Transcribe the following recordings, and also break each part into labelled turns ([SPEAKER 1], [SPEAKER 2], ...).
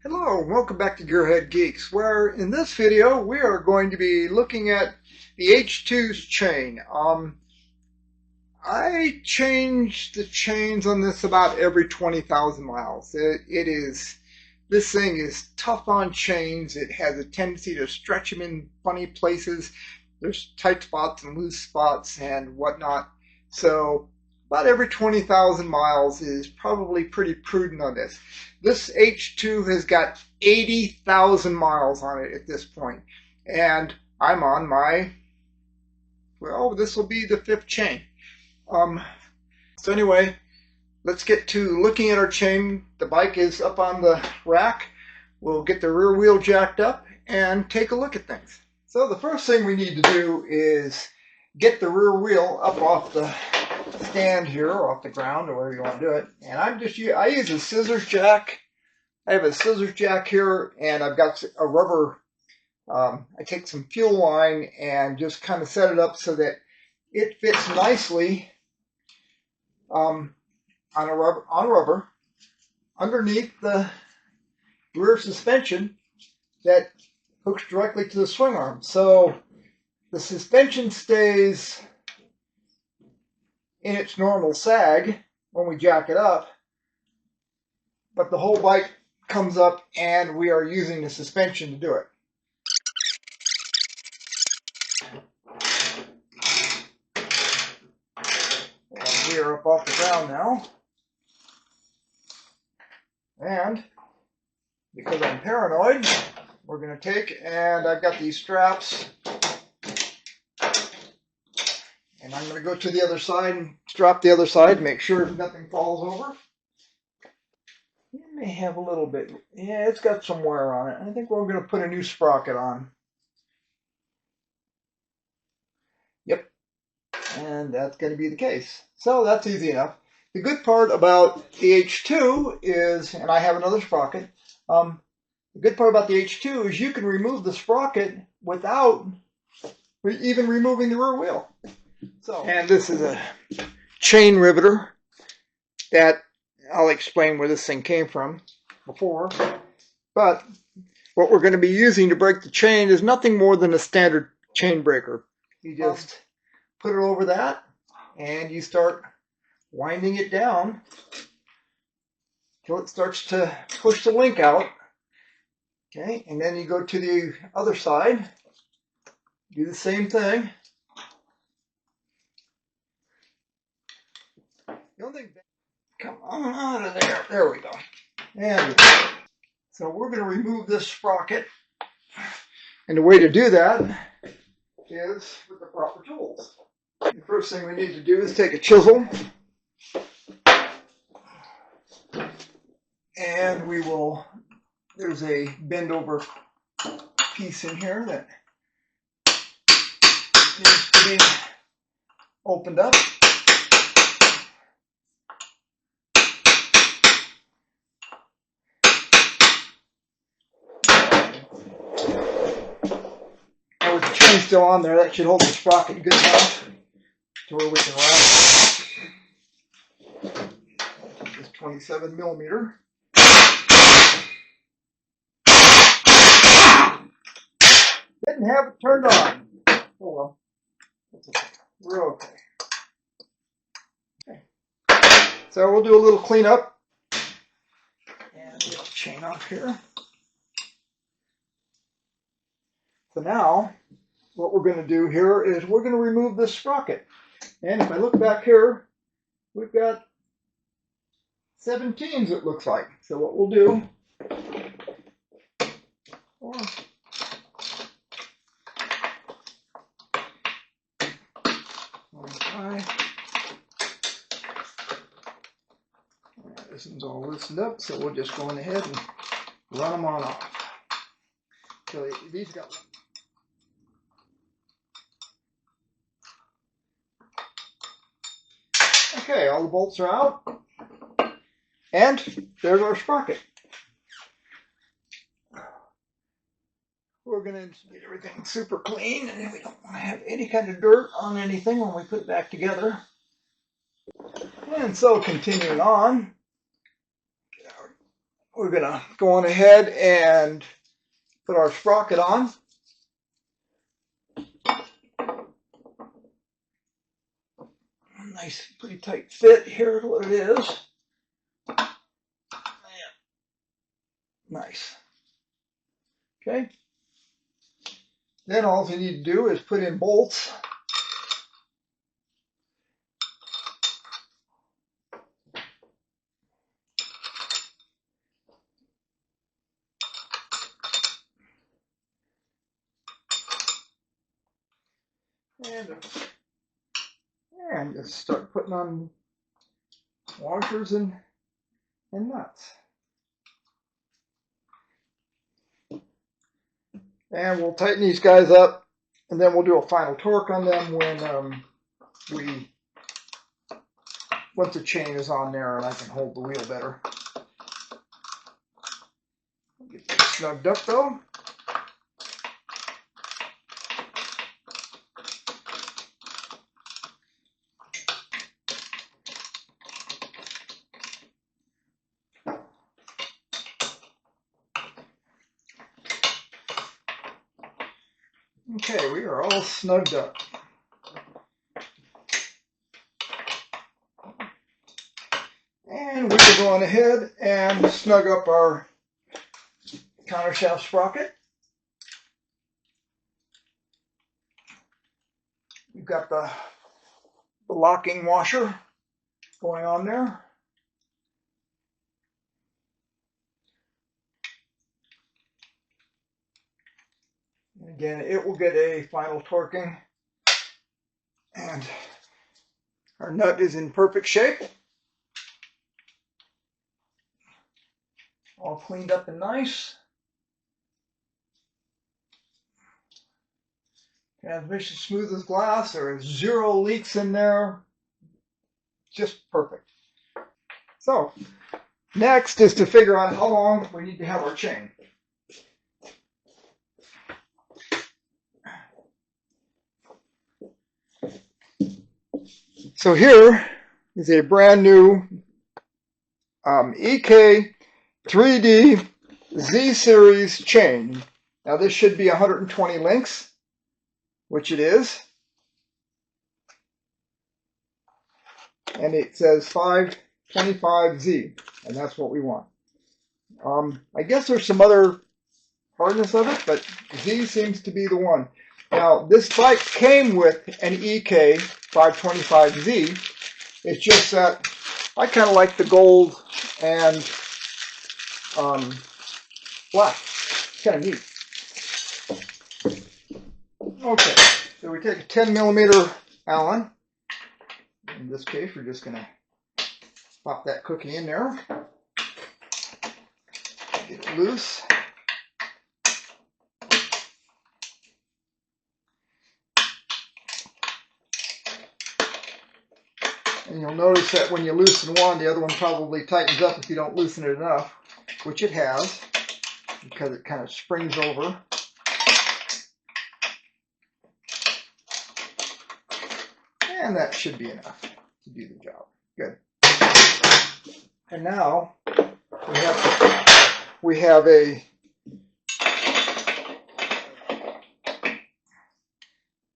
[SPEAKER 1] Hello, welcome back to GearHeadGeeks, where in this video we are going to be looking at the H2's chain. I change the chains on this about every 20,000 miles. This thing is tough on chains. It has a tendency to stretch them in funny places. There's tight spots and loose spots and whatnot. So about every 20,000 miles is probably pretty prudent on this. This H2 has got 80,000 miles on it at this point, and I'm on my, well, this will be the fifth chain. So anyway, let's get to looking at our chain. The bike is up on the rack. We'll get the rear wheel jacked up and take a look at things. So the first thing we need to do is get the rear wheel up off the stand here, or off the ground, or wherever you want to do it. And I use a scissors jack. I have a scissors jack here, and I've got a rubber. I take some fuel line and just kind of set it up so that it fits nicely on rubber underneath the rear suspension that hooks directly to the swing arm. So the suspension stays in its normal sag when we jack it up, but the whole bike comes up and we are using the suspension to do it. And we are up off the ground now. And because I'm paranoid, we're going to take, and I've got these straps, and I'm going to go to the other side and strap the other side, make sure nothing falls over. It may have a little bit, yeah, it's got some wear on it. I think we're going to put a new sprocket on. Yep, and that's going to be the case. So that's easy enough. The good part about the H2 is, and I have another sprocket, the good part about the H2 is you can remove the sprocket without even removing the rear wheel. So, and this is a chain riveter that I'll explain where this thing came from before. But what we're going to be using to break the chain is nothing more than a standard chain breaker. You just put it over that and you start winding it down till it starts to push the link out. Okay, and then you go to the other side, do the same thing. The only thing, come on out of there. There we go. And so we're going to remove this sprocket. And the way to do that is with the proper tools. The first thing we need to do is take a chisel. And we will, there's a bend over piece in here that needs to be opened up. And with the chain still on there, that should hold the sprocket good enough to where we can round it. This 27 millimeter. Didn't have it turned on. Oh well. That's okay. We're okay. So we'll do a little cleanup. And get the chain off here. So now, what we're going to do here is we're going to remove this sprocket. And if I look back here, we've got 17s it looks like. So what we'll do, this one's all loosened up, so we'll just go on ahead and run them on off. So these got. Okay, all the bolts are out, and there's our sprocket. We're going to get everything super clean, and we don't want to have any kind of dirt on anything when we put it back together. And so continuing on, get our we're gonna go on ahead and put our sprocket on. Nice, pretty tight fit. Here's what it is. Nice. Okay. Then all you need to do is put in bolts. And just start putting on washers and nuts. And we'll tighten these guys up, and then we'll do a final torque on them when once the chain is on there and I can hold the wheel better. Get this snugged up though. Okay, we are all snugged up. And we will go on ahead and snug up our countershaft sprocket. We've got the locking washer going on there. And again, it will get a final torquing. And our nut is in perfect shape. All cleaned up and nice. Transmission smooth as glass. There are 0 leaks in there. Just perfect. So, next is to figure out how long we need to have our chain. So here is a brand new EK 3D Z series chain. Now this should be 120 links, which it is. And it says 525Z, and that's what we want. I guess there's some other hardness of it, but Z seems to be the one. Now, this bike came with an EK 525Z. It's just that I kind of like the gold and black. It's kind of neat. Okay, so we take a 10mm Allen. In this case, we're just going to pop that cookie in there. Get it loose. And you'll notice that when you loosen one, the other one probably tightens up if you don't loosen it enough, which it has, because it kind of springs over. And that should be enough to do the job. Good. And now we have a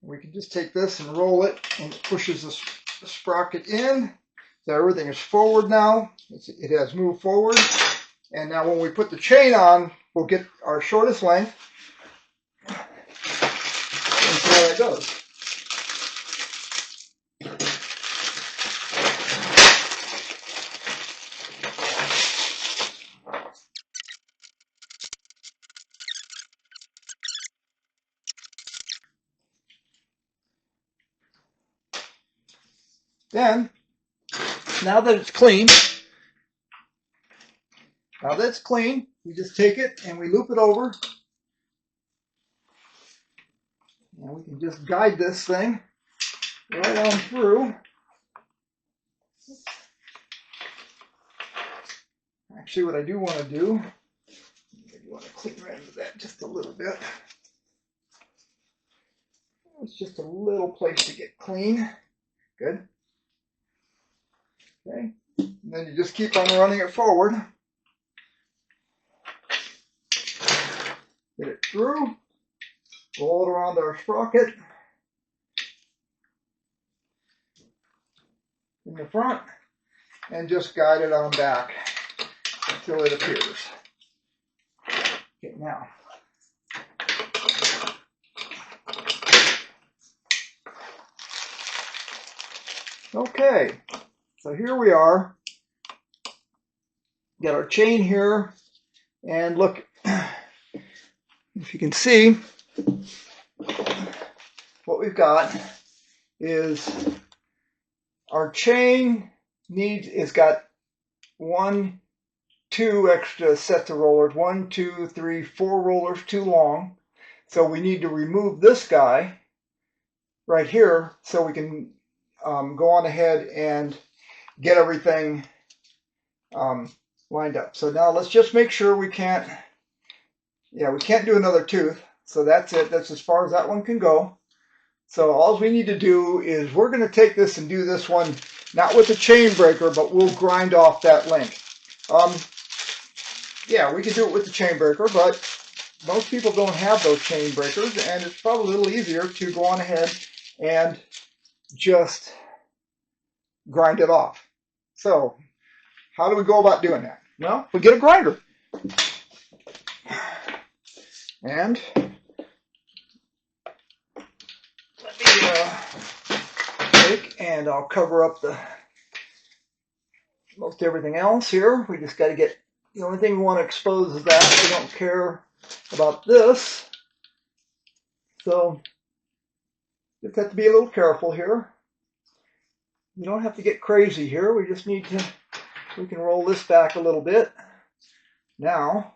[SPEAKER 1] we can just take this and roll it, and it pushes the sprocket in. So everything is forward now. It has moved forward. And now when we put the chain on, we'll get our shortest length. And see how that goes. Then, now that it's clean, we just take it and we loop it over. And we can just guide this thing right on through. Actually, what I do want to do, maybe want to clean right into that just a little bit. It's just a little place to get clean. Good. Okay, and then you just keep on running it forward. Get it through, roll it around our sprocket in the front, and just guide it on back until it appears. Okay, now. Okay, so here we are. Got our chain here, and look, if you can see, what we've got is our chain is got 1, 2 extra sets of rollers, 1, 2, 3, 4 rollers too long. So we need to remove this guy right here so we can go on ahead and get everything lined up. So now let's just make sure we can't do another tooth. So that's it. That's as far as that one can go. So all we need to do is we're going to take this and do this one, not with the chain breaker, but we'll grind off that link. Yeah, we can do it with the chain breaker, but most people don't have those chain breakers, and it's probably a little easier to go on ahead and just grind it off. So how do we go about doing that? Well, we get a grinder. And let me take, and I'll cover up most everything else here. We just got to get, the only thing we want to expose is that. We don't care about this. So just have to be a little careful here. You don't have to get crazy here. We just need to, we can roll this back a little bit. Now,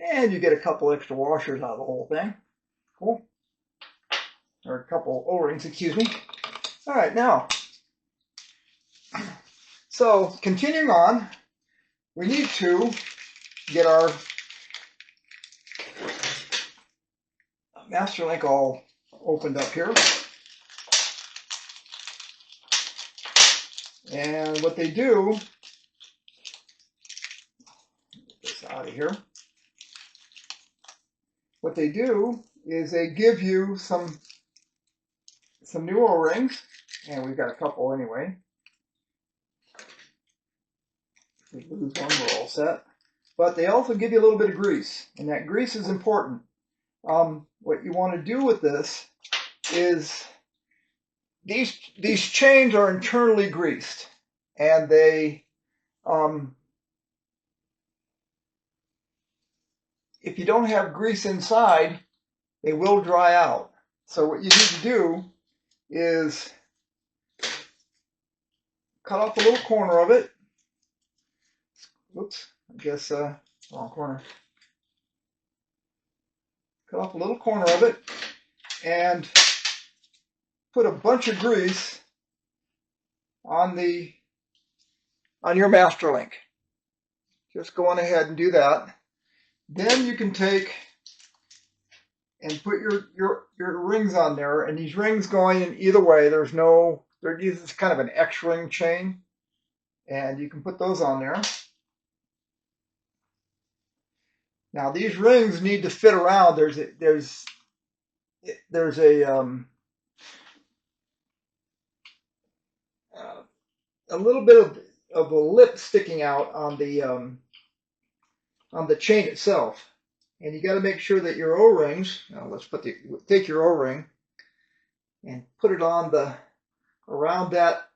[SPEAKER 1] and you get a couple extra washers out of the whole thing. Cool. Or a couple O-rings, excuse me. All right, now, so continuing on, we need to get our master link all opened up here. And what they do, get this out of here. What they do is they give you some new O-rings, and we've got a couple anyway. If we lose one, we're all set. But they also give you a little bit of grease, and that grease is important. What you want to do with this is these chains are internally greased, and they if you don't have grease inside, they will dry out. So what you need to do is cut off a little corner of it. Whoops, I guess wrong corner. Cut off a little corner of it and put a bunch of grease on your master link. Just go on ahead and do that. Then you can take and put your rings on there, and these rings going in either way. This is kind of an X-ring chain, and you can put those on there. Now these rings need to fit around. There's a little bit of a lip sticking out on the chain itself, and you got to make sure that your O-rings. Now let's take your O-ring and put it on around that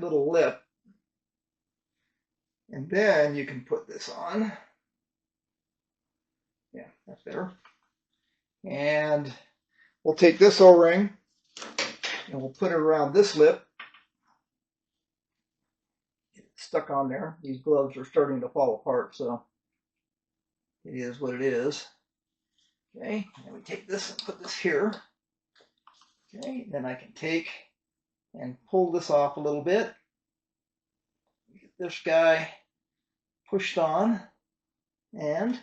[SPEAKER 1] little lip. And then you can put this on. Yeah, that's better. And we'll take this O-ring and we'll put it around this lip. Get it stuck on there. These gloves are starting to fall apart, so it is what it is. Okay, and we take this and put this here. Okay, then I can take and pull this off a little bit. Get this guy pushed on. and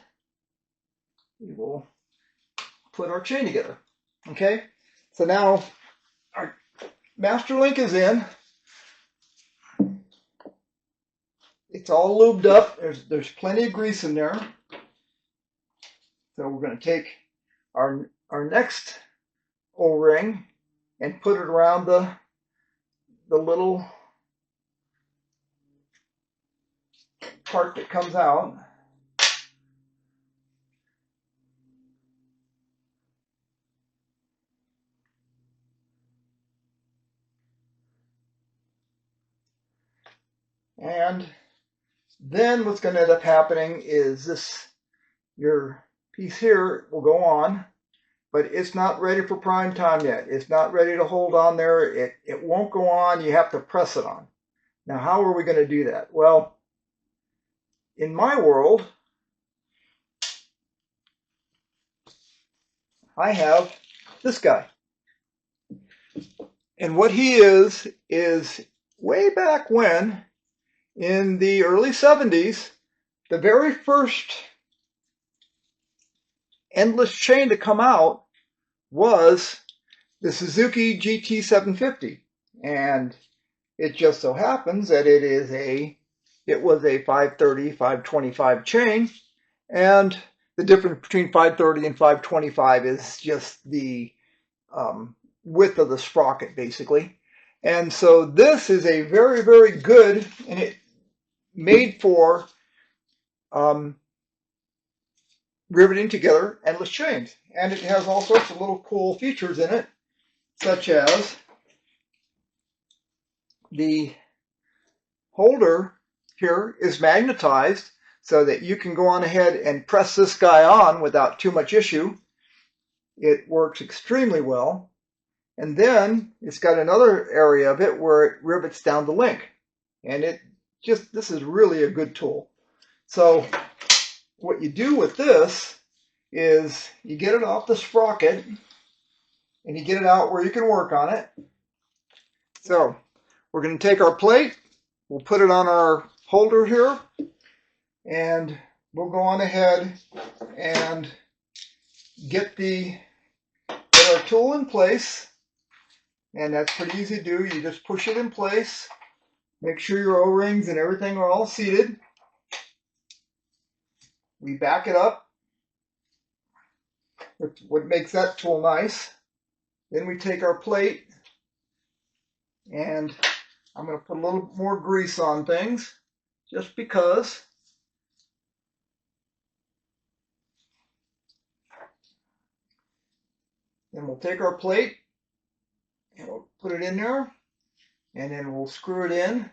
[SPEAKER 1] we will put our chain together. Okay, so now our master link is in. It's all lubed up. There's plenty of grease in there. So we're going to take our next O-ring and put it around the little part that comes out. And then what's going to end up happening is your piece here will go on, but it's not ready for prime time yet. It's not ready to hold on there. It won't go on. You have to press it on. Now, how are we going to do that? Well, in my world, I have this guy. And what he is way back when, in the early 70s, the very first endless chain to come out was the Suzuki GT750. And it just so happens that it was a 530, 525 chain. And the difference between 530 and 525 is just the width of the sprocket, basically. And so this is a very, very good, and it made for riveting together endless chains. And it has all sorts of little cool features in it, such as the holder here is magnetized so that you can go on ahead and press this guy on without too much issue. It works extremely well. And then it's got another area of it where it rivets down the link. And this is really a good tool. So what you do with this is you get it off the sprocket and you get it out where you can work on it. So we're going to take our plate, we'll put it on our holder here, and we'll go on ahead and get our tool in place. And that's pretty easy to do. You just push it in place. Make sure your O-rings and everything are all seated. We back it up. That's what makes that tool nice. Then we take our plate, and I'm going to put a little more grease on things, just because. Then we'll take our plate, and we'll put it in there, and then we'll screw it in.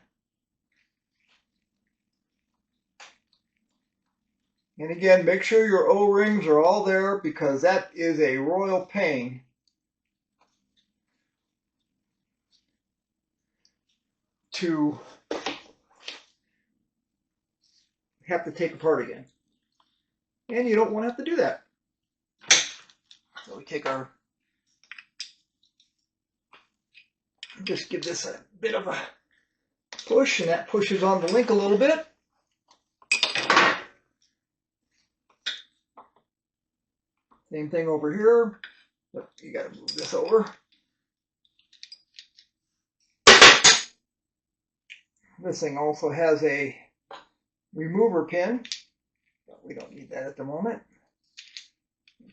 [SPEAKER 1] And again, make sure your O-rings are all there, because that is a royal pain. To have to take apart again. And you don't want to have to do that. So we take just give this a bit of a push, and that pushes on the link a little bit. Same thing over here, but you got to move this over. This thing also has a remover pin, but we don't need that at the moment.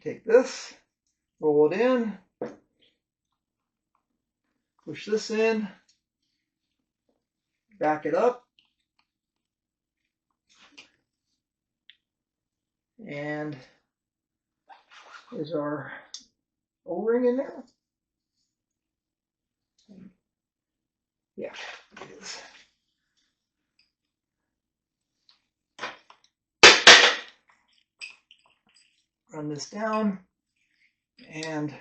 [SPEAKER 1] Take this, roll it in, push this in, back it up, and there's our O-ring in there. Yeah, it is. Run this down, and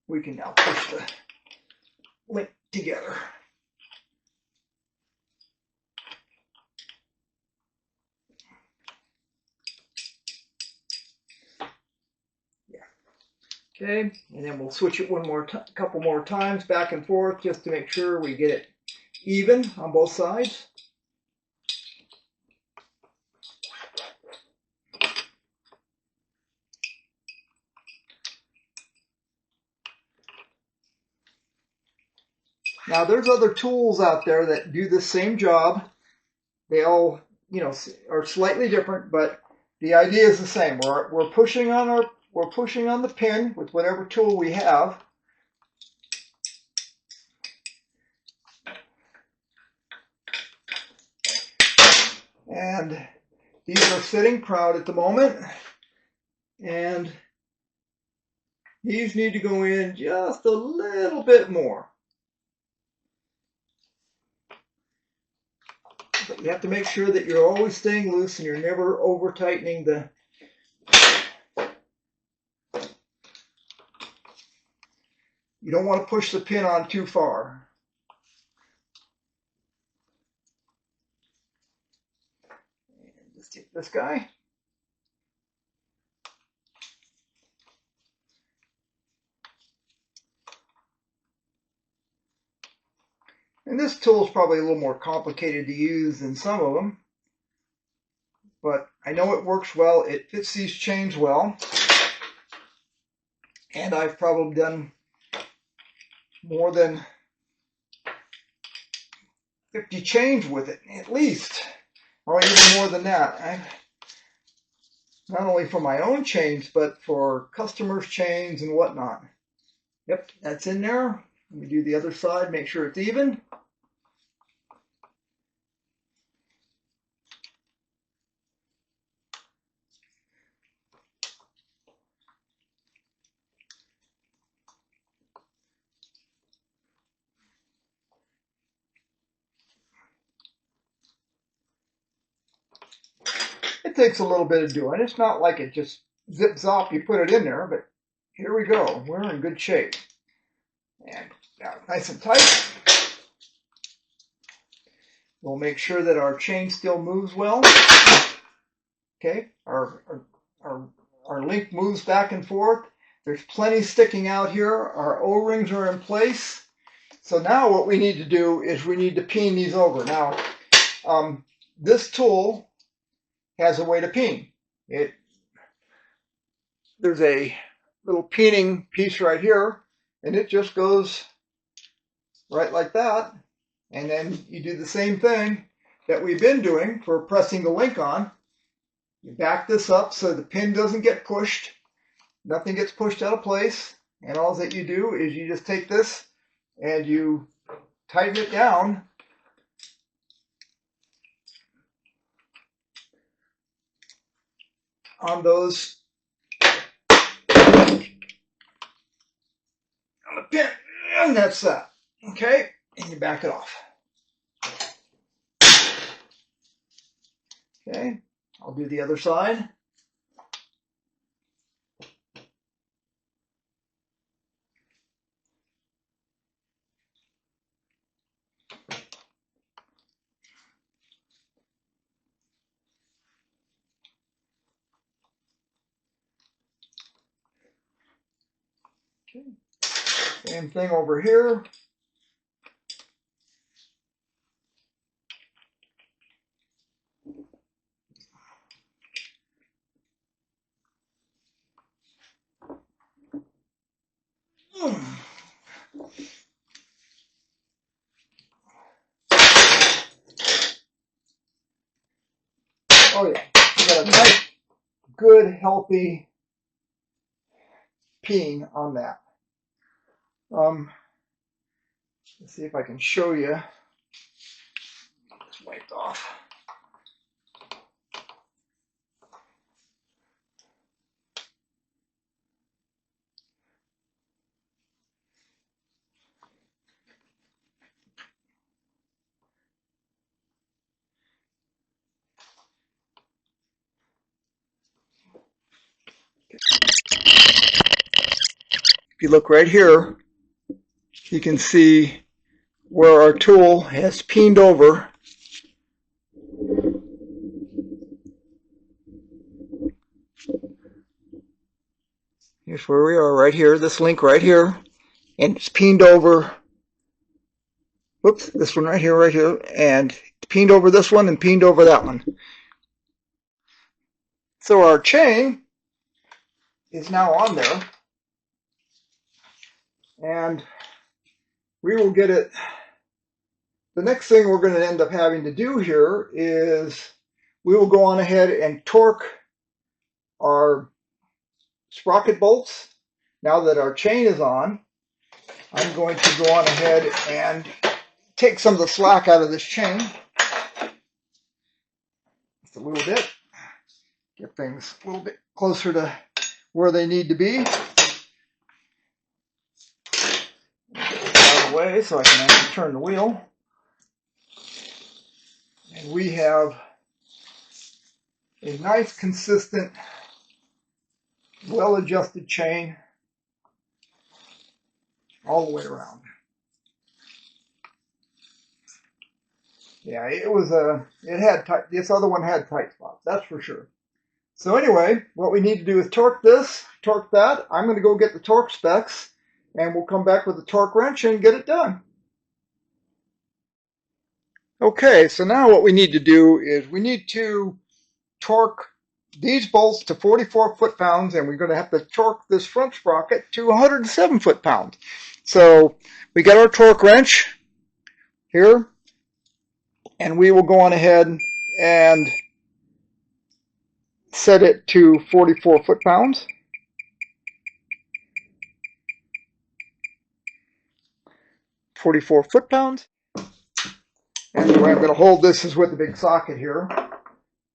[SPEAKER 1] we can now push the link together. Yeah. Okay, and then we'll switch it couple more times back and forth, just to make sure we get it even on both sides. Now there's other tools out there that do the same job. They all, are slightly different, but the idea is the same. We're pushing on the pin with whatever tool we have. And these are sitting proud at the moment. And these need to go in just a little bit more. But you have to make sure that you're always staying loose and you're never over tightening the. You don't want to push the pin on too far. And just take this guy. And this tool is probably a little more complicated to use than some of them, but I know it works well. It fits these chains well, and I've probably done more than 50 chains with it, at least, or even more than that. Not only for my own chains, but for customers' chains and whatnot. Yep, that's in there. Let me do the other side, make sure it's even. It takes a little bit of doing. It's not like it just zips off, you put it in there, but here we go. We're in good shape. And now nice and tight. We'll make sure that our chain still moves well. Okay, our link moves back and forth. There's plenty sticking out here. Our O-rings are in place. So now what we need to do is we need to peen these over. Now, this tool has a way to peen. There's a little peening piece right here, and it just goes right like that. And then you do the same thing that we've been doing for pressing the link on. You back this up so the pin doesn't get pushed. Nothing gets pushed out of place. And all that you do is you just take this and you tighten it down. On those, on the pin, and that's that. Okay, and you back it off. Okay, I'll do the other side. Okay. Same thing over here. Oh yeah, you got a nice, good, healthy peen on that. Let's see if I can show you. It's wiped off. If you look right here, you can see where our tool has peened over. Here's where we are right here, this link right here, and it's peened over. Whoops, this one right here, and peened over this one and peened over that one. So our chain is now on there, and we will get it the next thing we're going to end up having to do here is we will go on ahead and torque our sprocket bolts. Now that our chain is on, I'm going to go on ahead and take some of the slack out of this chain. Just a little bit. Get things a little bit closer to where they need to be. Get this out of the way so I can actually turn the wheel. And we have a nice, consistent, well-adjusted chain all the way around. Yeah, this other one had tight spots, that's for sure. So anyway, what we need to do is torque this, torque that. I'm going to go get the torque specs, and we'll come back with the torque wrench and get it done. Okay, so now what we need to do is we need to torque these bolts to 44 foot-pounds, and we're going to have to torque this front sprocket to 107 foot-pounds. So we got our torque wrench here, and we will go on ahead and set it to 44 foot-pounds. And the way I'm going to hold this is with the big socket here,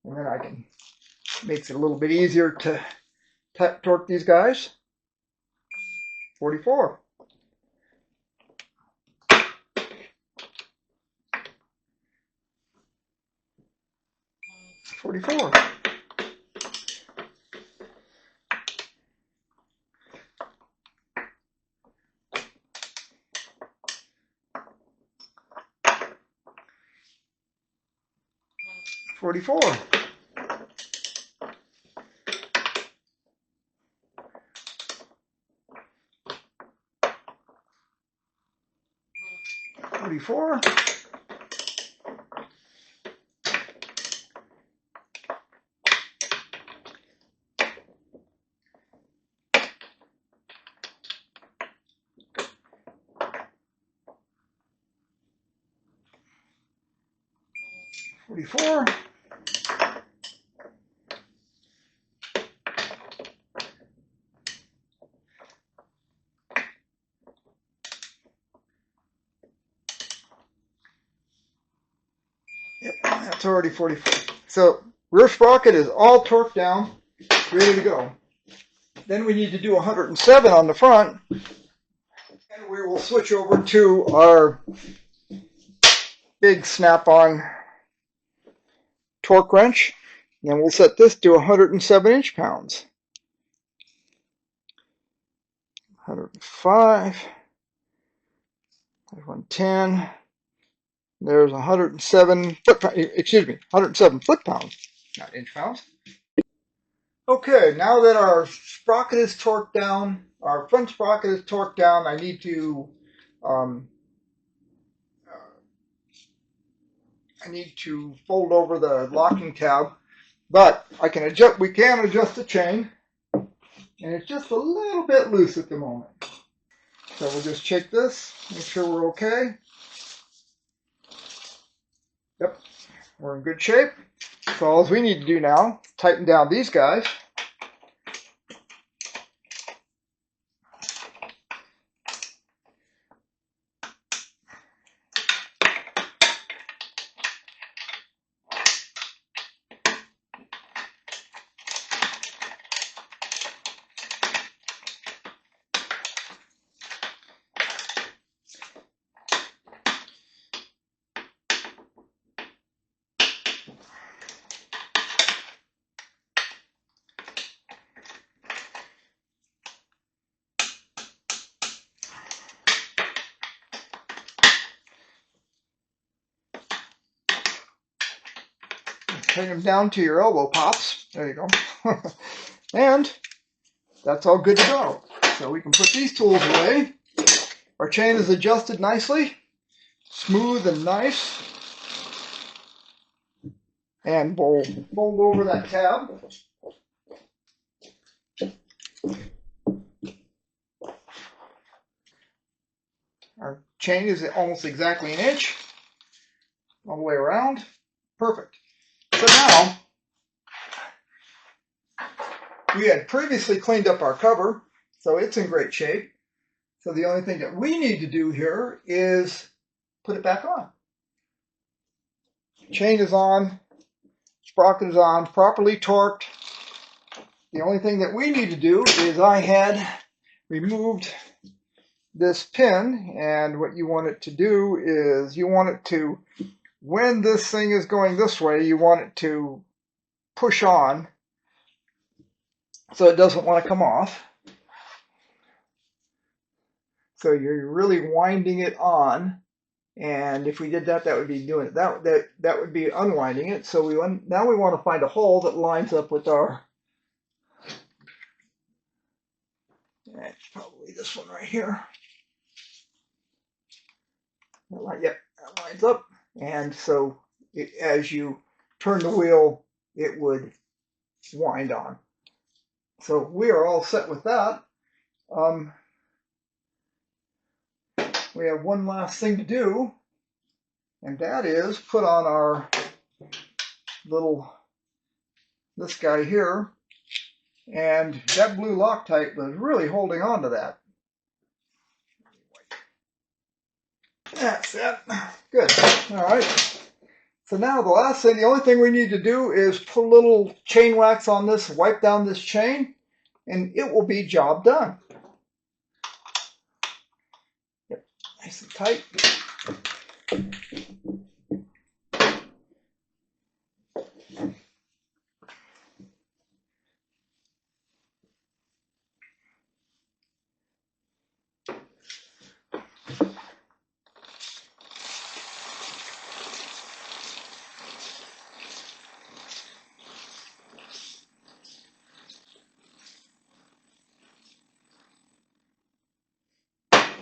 [SPEAKER 1] and then makes it a little bit easier to torque these guys. 44. 44. 44. 44. 44. 'That's already 44. So rear sprocket is all torqued down, ready to go. Then we need to do 107 on the front, and we will switch over to our big snap-on torque wrench, and we'll set this to 107 inch-pounds. 105. There's 110. There's 107 foot-pounds, not inch-pounds. Okay, now that our sprocket is torqued down, our front sprocket is torqued down, I need to fold over the locking tab, but we can adjust the chain, and it's just a little bit loose at the moment. So we'll just check this, make sure we're okay. Yep, we're in good shape. So all we need to do now, tighten down these guys. Bring them down to your elbow pops. There you go. And that's all good to go. So we can put these tools away. Our chain is adjusted nicely, smooth and nice. And we'll fold over that tab. Our chain is almost exactly an inch. all the way around. Perfect. So now, we had previously cleaned up our cover, so it's in great shape. So the only thing that we need to do here is put it back on. Chain is on, sprocket is on, properly torqued. The only thing that we need to do is I had removed this pin, and what you want it to do is you want it to, when this thing is going this way, you want it to push on so it doesn't want to come off. So you're really winding it on, and if we did that, that would be doing it. That would be unwinding it. So now we want to find a hole that lines up with our. That's probably this one right here. Yep, that lines up. And so as you turn the wheel, it would wind on. So we are all set with that. We have one last thing to do, and that is put on our this guy here. And that blue Loctite was really holding on to that. That's it. Good. All right. So now the only thing we need to do is put a little chain wax on this, wipe down this chain, and it will be job done. Yep, nice and tight.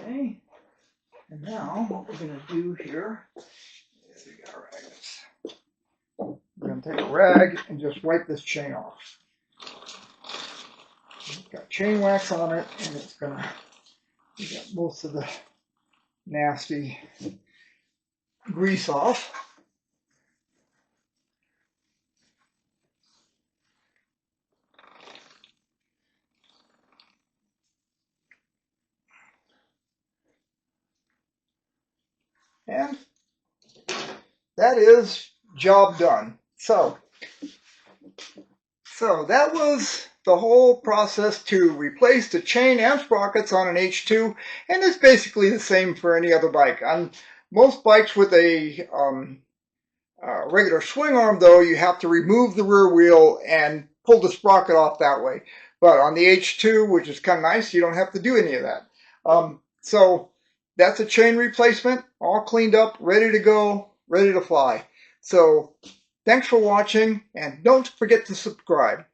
[SPEAKER 1] Okay, and now what we're going to do here is we got our rags. We're going to take a rag and just wipe this chain off. It's got chain wax on it, and it's going to get most of the nasty grease off. And that is job done. So that was the whole process to replace the chain and sprockets on an H2, and it's basically the same for any other bike. On most bikes with a regular swing arm, though, you have to remove the rear wheel and pull the sprocket off that way. But on the H2, which is kind of nice, you don't have to do any of that. So that's a chain replacement, all cleaned up, ready to go, ready to fly. So thanks for watching, and don't forget to subscribe.